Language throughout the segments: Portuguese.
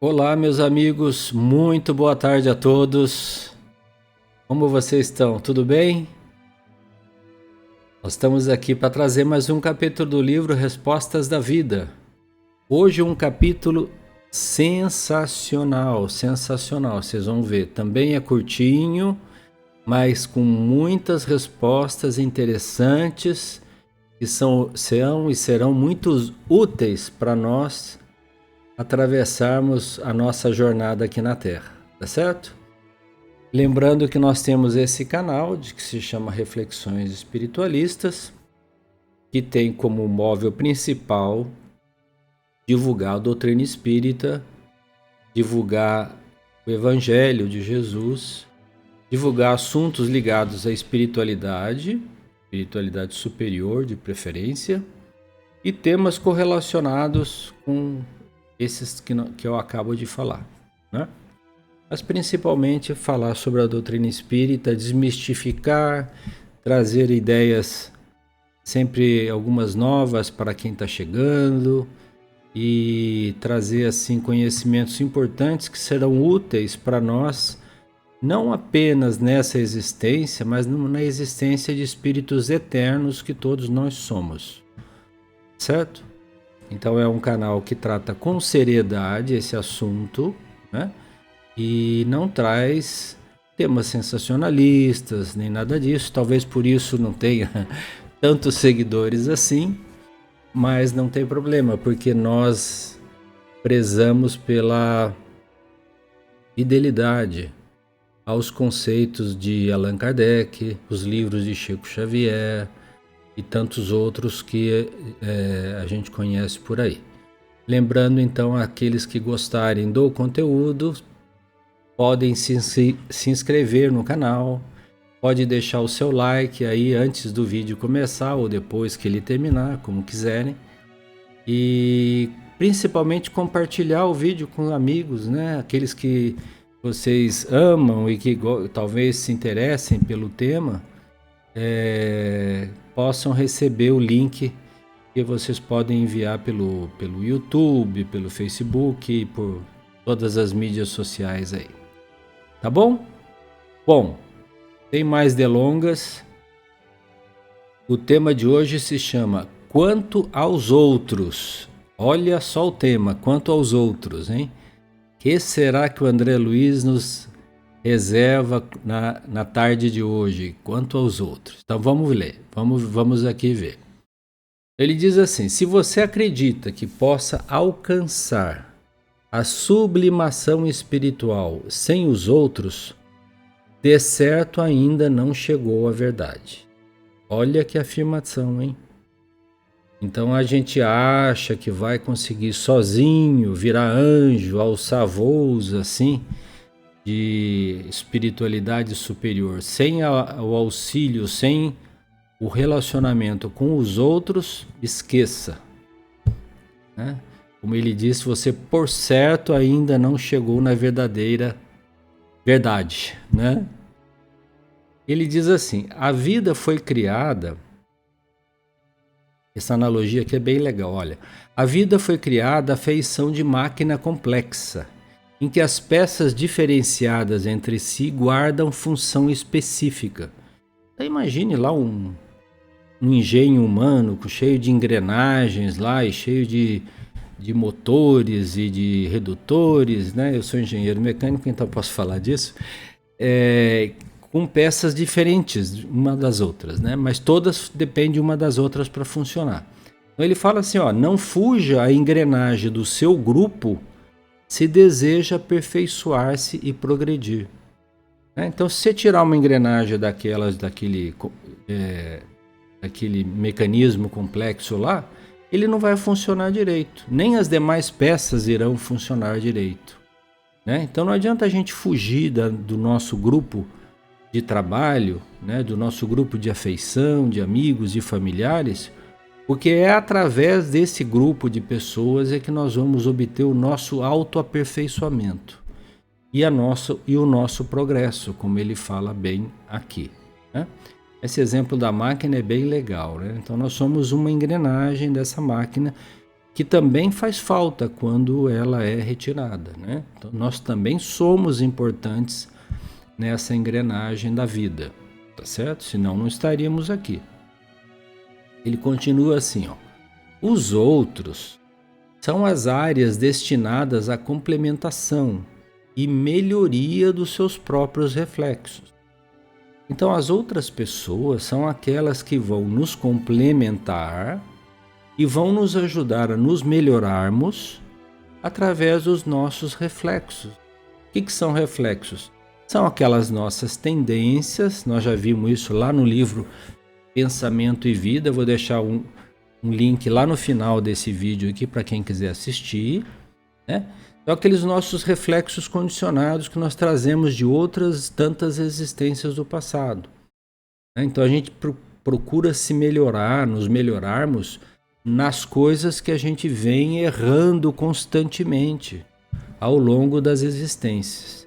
Olá, meus amigos, muito boa tarde a todos. Como vocês estão? Tudo bem? Nós estamos aqui para trazer mais um capítulo do livro Respostas da Vida. Hoje um capítulo sensacional, sensacional, vocês vão ver. Também é curtinho, mas com muitas respostas interessantes que são e serão muito úteis para nós atravessarmos a nossa jornada aqui na Terra, tá certo? Lembrando que nós temos esse canal que se chama Reflexões Espiritualistas, que tem como móvel principal divulgar a doutrina espírita, divulgar o Evangelho de Jesus, divulgar assuntos ligados à espiritualidade superior de preferência, e temas correlacionados com esses que eu acabo de falar, né? Mas principalmente falar sobre a doutrina espírita, desmistificar, trazer ideias sempre algumas novas para quem está chegando e trazer assim conhecimentos importantes que serão úteis para nós, não apenas nessa existência, mas na existência de espíritos eternos que todos nós somos, certo? Então é um canal que trata com seriedade esse assunto, né? E não traz temas sensacionalistas, nem nada disso. Talvez por isso não tenha tantos seguidores assim, mas não tem problema, porque nós prezamos pela fidelidade aos conceitos de Allan Kardec, os livros de Chico Xavier e tantos outros que a gente conhece por aí. Lembrando então, aqueles que gostarem do conteúdo, podem se inscrever no canal, pode deixar o seu like aí antes do vídeo começar ou depois que ele terminar, como quiserem. E principalmente compartilhar o vídeo com amigos, né? Aqueles que vocês amam e que talvez se interessem pelo tema, possam receber o link que vocês podem enviar pelo YouTube, pelo Facebook e por todas as mídias sociais aí. Tá bom? Bom, sem mais delongas, o tema de hoje se chama Quanto aos Outros. Olha só o tema, quanto aos outros, hein? Que será que o André Luiz nos reserva na tarde de hoje, quanto aos outros? Então vamos ler, vamos aqui ver. Ele diz assim: se você acredita que possa alcançar a sublimação espiritual sem os outros, de certo ainda não chegou à verdade. Olha que afirmação, hein? Então a gente acha que vai conseguir sozinho virar anjo, alçar voos assim de espiritualidade superior, sem o auxílio, sem o relacionamento com os outros, esqueça, né? Como ele disse, você por certo ainda não chegou na verdadeira verdade, né? Ele diz assim: a vida foi criada. Essa analogia aqui é bem legal, olha. A vida foi criada à feição de máquina complexa, em que as peças diferenciadas entre si guardam função específica. Então imagine lá um engenho humano cheio de engrenagens lá e cheio de motores e de redutores, né? Eu sou engenheiro mecânico, então posso falar disso. Com peças diferentes uma das outras, né? Mas todas dependem uma das outras para funcionar. Então ele fala assim, ó, não fuja a engrenagem do seu grupo se deseja aperfeiçoar-se e progredir. Então, se você tirar uma engrenagem daquele mecanismo complexo lá, ele não vai funcionar direito, nem as demais peças irão funcionar direito, né? Então não adianta a gente fugir do nosso grupo de trabalho, né? Do nosso grupo de afeição, de amigos, de familiares, porque é através desse grupo de pessoas que nós vamos obter o nosso autoaperfeiçoamento e o nosso progresso, como ele fala bem aqui, né? Esse exemplo da máquina é bem legal, né? Então nós somos uma engrenagem dessa máquina que também faz falta quando ela é retirada, né? Então, nós também somos importantes nessa engrenagem da vida, tá certo? Senão não estaríamos aqui. Ele continua assim, ó. Os outros são as áreas destinadas à complementação e melhoria dos seus próprios reflexos. Então, as outras pessoas são aquelas que vão nos complementar e vão nos ajudar a nos melhorarmos através dos nossos reflexos. O que são reflexos? São aquelas nossas tendências, nós já vimos isso lá no livro Pensamento e Vida, vou deixar um link lá no final desse vídeo aqui para quem quiser assistir, né? São aqueles nossos reflexos condicionados que nós trazemos de outras tantas existências do passado, né? Então a gente procura se melhorar, nos melhorarmos nas coisas que a gente vem errando constantemente ao longo das existências.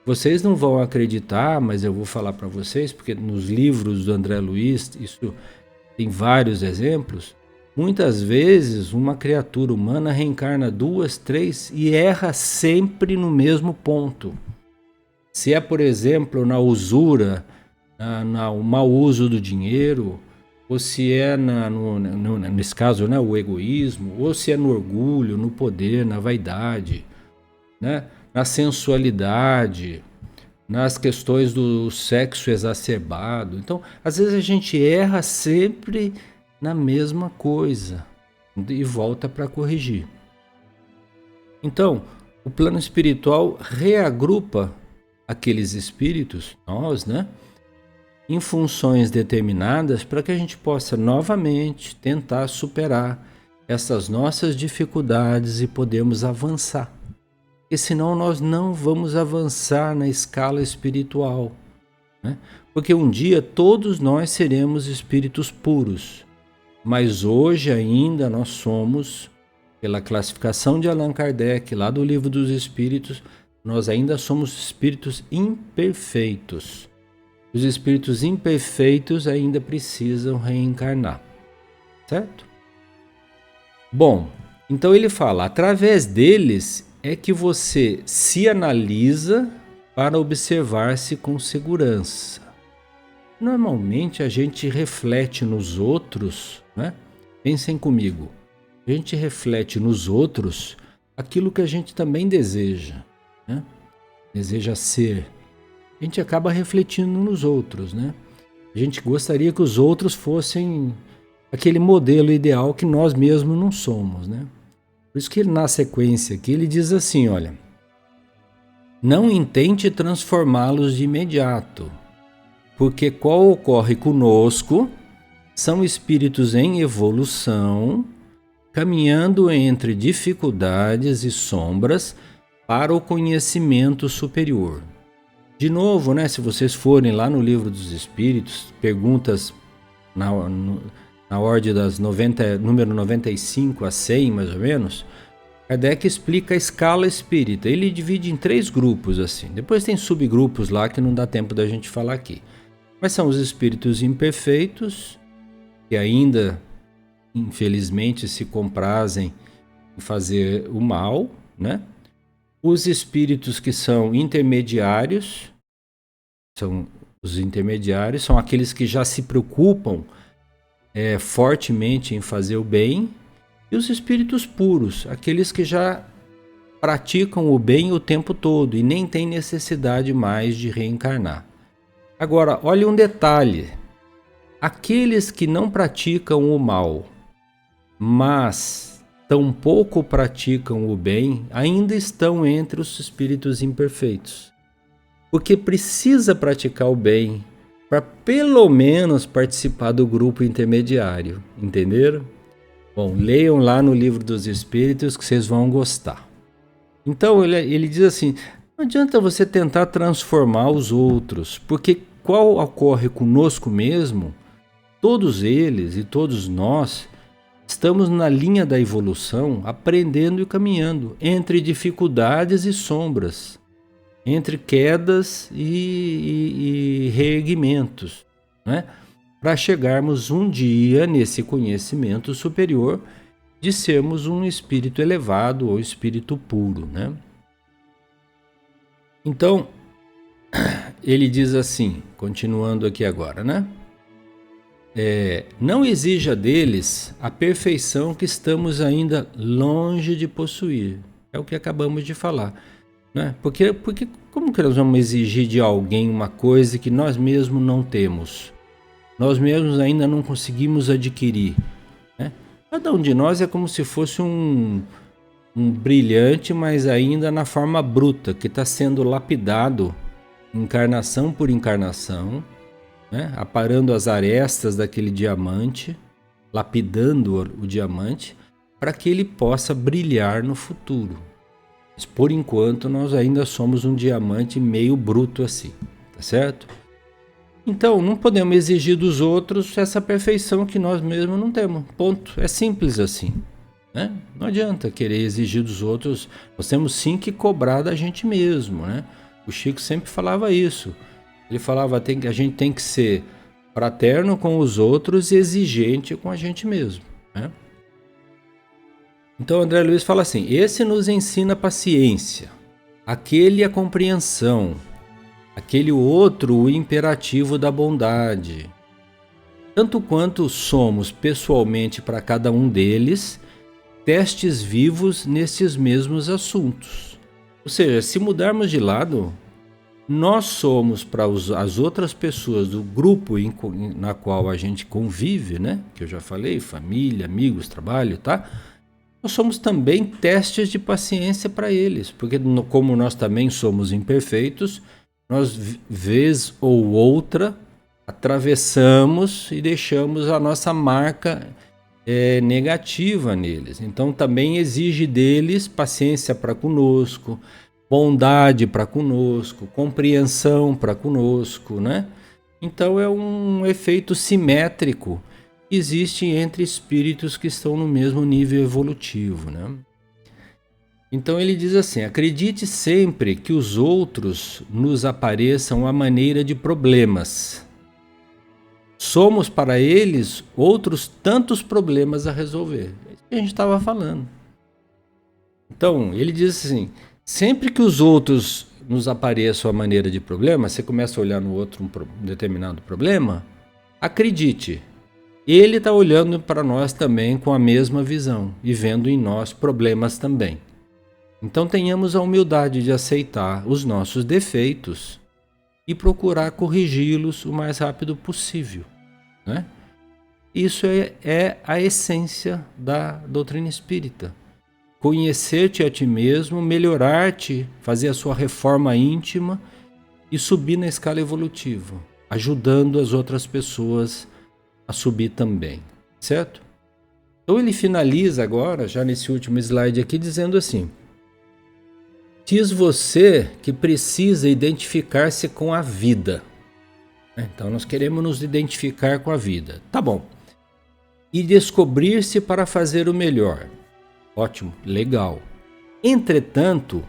Vocês não vão acreditar, mas eu vou falar para vocês, porque nos livros do André Luiz, isso tem vários exemplos. Muitas vezes uma criatura humana reencarna 2, 3 e erra sempre no mesmo ponto. Se é, por exemplo, na usura, no mau uso do dinheiro, ou se é, nesse caso, né, o egoísmo, ou se é no orgulho, no poder, na vaidade, né, na sensualidade, nas questões do sexo exacerbado. Então, às vezes a gente erra sempre na mesma coisa e volta para corrigir. Então, o plano espiritual reagrupa aqueles espíritos, nós, né, em funções determinadas para que a gente possa novamente tentar superar essas nossas dificuldades e podermos avançar. Porque senão nós não vamos avançar na escala espiritual, né? Porque um dia todos nós seremos espíritos puros. Mas hoje ainda nós somos, pela classificação de Allan Kardec, lá do Livro dos Espíritos, nós ainda somos espíritos imperfeitos. Os espíritos imperfeitos ainda precisam reencarnar, certo? Bom, então ele fala, através deles é que você se analisa para observar-se com segurança. Normalmente a gente reflete nos outros, né? Pensem comigo, a gente reflete nos outros aquilo que a gente também deseja, né? Deseja ser. A gente acaba refletindo nos outros, né? A gente gostaria que os outros fossem aquele modelo ideal que nós mesmos não somos, né? Por isso que na sequência aqui ele diz assim, olha, não intente transformá-los de imediato, porque qual ocorre conosco são espíritos em evolução, caminhando entre dificuldades e sombras para o conhecimento superior. De novo, né, se vocês forem lá no Livro dos Espíritos, perguntas na ordem das número 95 a 100, mais ou menos, Kardec explica a escala espírita. Ele divide em 3 grupos, assim. Depois tem subgrupos lá que não dá tempo da gente falar aqui. Mas são os espíritos imperfeitos, que ainda, infelizmente, se comprazem em fazer o mal, né? Os espíritos que são intermediários, são aqueles que já se preocupam fortemente em fazer o bem, e os espíritos puros, aqueles que já praticam o bem o tempo todo e nem têm necessidade mais de reencarnar. Agora, olha um detalhe, aqueles que não praticam o mal, mas tampouco praticam o bem, ainda estão entre os espíritos imperfeitos. Porque precisa praticar o bem para pelo menos participar do grupo intermediário, entenderam? Bom, leiam lá no Livro dos Espíritos que vocês vão gostar. Então ele diz assim, não adianta você tentar transformar os outros, porque qual ocorre conosco mesmo, todos eles e todos nós estamos na linha da evolução, aprendendo e caminhando entre dificuldades e sombras, entre quedas e reerguimentos, né? Para chegarmos um dia nesse conhecimento superior de sermos um espírito elevado ou espírito puro, né? Então, ele diz assim, continuando aqui agora, né? Não exija deles a perfeição que estamos ainda longe de possuir. É o que acabamos de falar, né? Porque como que nós vamos exigir de alguém uma coisa que nós mesmos não temos? Nós mesmos ainda não conseguimos adquirir, né? Cada um de nós é como se fosse um brilhante, mas ainda na forma bruta, que está sendo lapidado encarnação por encarnação, né? Aparando as arestas daquele diamante, lapidando o diamante, para que ele possa brilhar no futuro. Mas por enquanto nós ainda somos um diamante meio bruto assim, tá certo? Então não podemos exigir dos outros essa perfeição que nós mesmos não temos. Ponto. É simples assim, né? Não adianta querer exigir dos outros. Nós temos sim que cobrar da gente mesmo, né? O Chico sempre falava isso. Ele falava que a gente tem que ser fraterno com os outros e exigente com a gente mesmo, né? Então André Luiz fala assim: esse nos ensina paciência, aquele a compreensão, aquele outro o imperativo da bondade. Tanto quanto somos pessoalmente para cada um deles, testes vivos nesses mesmos assuntos. Ou seja, se mudarmos de lado, nós somos para as outras pessoas do grupo na qual a gente convive, né? Que eu já falei, família, amigos, trabalho, tá? Nós somos também testes de paciência para eles, porque como nós também somos imperfeitos, nós, vez ou outra, atravessamos e deixamos a nossa marca negativa neles. Então também exige deles paciência para conosco, bondade para conosco, compreensão para conosco, né? Então é um efeito simétrico que existe entre espíritos que estão no mesmo nível evolutivo, né? Então ele diz assim: acredite sempre que os outros nos apareçam à maneira de problemas. Somos para eles outros tantos problemas a resolver. É isso que a gente estava falando. Então ele diz assim: sempre que os outros nos apareçam à maneira de problema, você começa a olhar no outro um determinado problema, acredite, ele está olhando para nós também com a mesma visão e vendo em nós problemas também. Então tenhamos a humildade de aceitar os nossos defeitos e procurar corrigi-los o mais rápido possível, né? Isso é a essência da doutrina espírita. Conhecer-te a ti mesmo, melhorar-te, fazer a sua reforma íntima e subir na escala evolutiva, ajudando as outras pessoas a subir também, certo? Então ele finaliza agora, já nesse último slide aqui, dizendo assim: diz você que precisa identificar-se com a vida. Então nós queremos nos identificar com a vida. Tá bom. E descobrir-se para fazer o melhor. Ótimo, legal. Entretanto,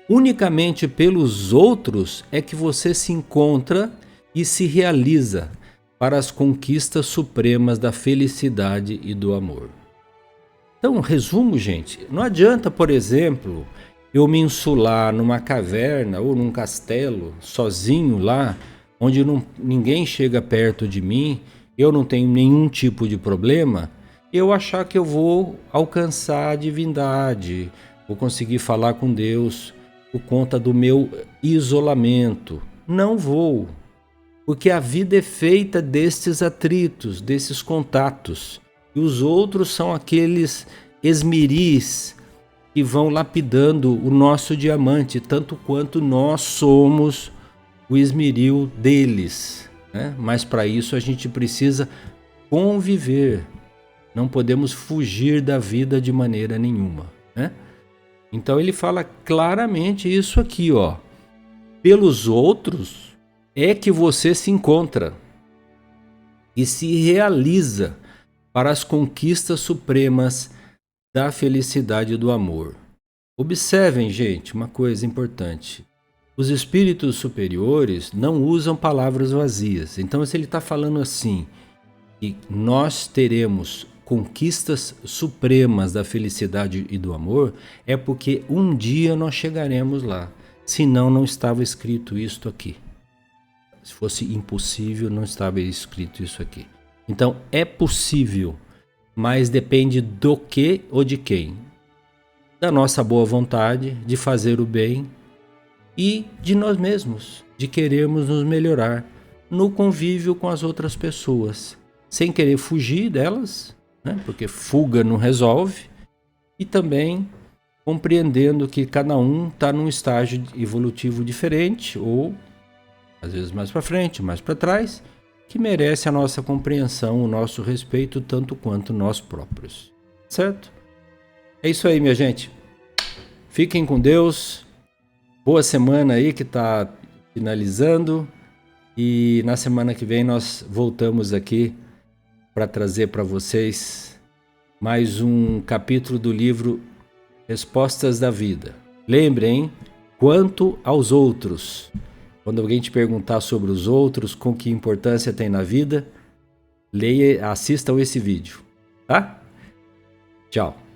unicamente pelos outros é que você se encontra e se realiza para as conquistas supremas da felicidade e do amor. Então, resumo, gente, não adianta, por exemplo, eu me insular numa caverna ou num castelo, sozinho lá, onde ninguém chega perto de mim, eu não tenho nenhum tipo de problema, eu achar que eu vou alcançar a divindade, vou conseguir falar com Deus por conta do meu isolamento. Não vou, porque a vida é feita destes atritos, desses contatos, e os outros são aqueles esmeris que vão lapidando o nosso diamante, tanto quanto nós somos o esmeril deles, né? Mas para isso a gente precisa conviver, não podemos fugir da vida de maneira nenhuma, né? Então ele fala claramente isso aqui, ó: pelos outros é que você se encontra e se realiza para as conquistas supremas da felicidade e do amor. Observem, gente, uma coisa importante. Os espíritos superiores não usam palavras vazias. Então, se ele está falando assim, que nós teremos conquistas supremas da felicidade e do amor, é porque um dia nós chegaremos lá. Senão não estava escrito isto aqui. Se fosse impossível, não estava escrito isso aqui. Então é possível, mas depende do que ou de quem. Da nossa boa vontade de fazer o bem e de nós mesmos, de querermos nos melhorar no convívio com as outras pessoas, sem querer fugir delas, né? Porque fuga não resolve, e também compreendendo que cada um está num estágio evolutivo diferente, ou às vezes mais para frente, mais para trás, que merece a nossa compreensão, o nosso respeito, tanto quanto nós próprios. Certo? É isso aí, minha gente. Fiquem com Deus. Boa semana aí que está finalizando. E na semana que vem nós voltamos aqui para trazer para vocês mais um capítulo do livro Respostas da Vida. Lembrem, quanto aos outros. Quando alguém te perguntar sobre os outros, com que importância tem na vida, assistam esse vídeo, tá? Tchau.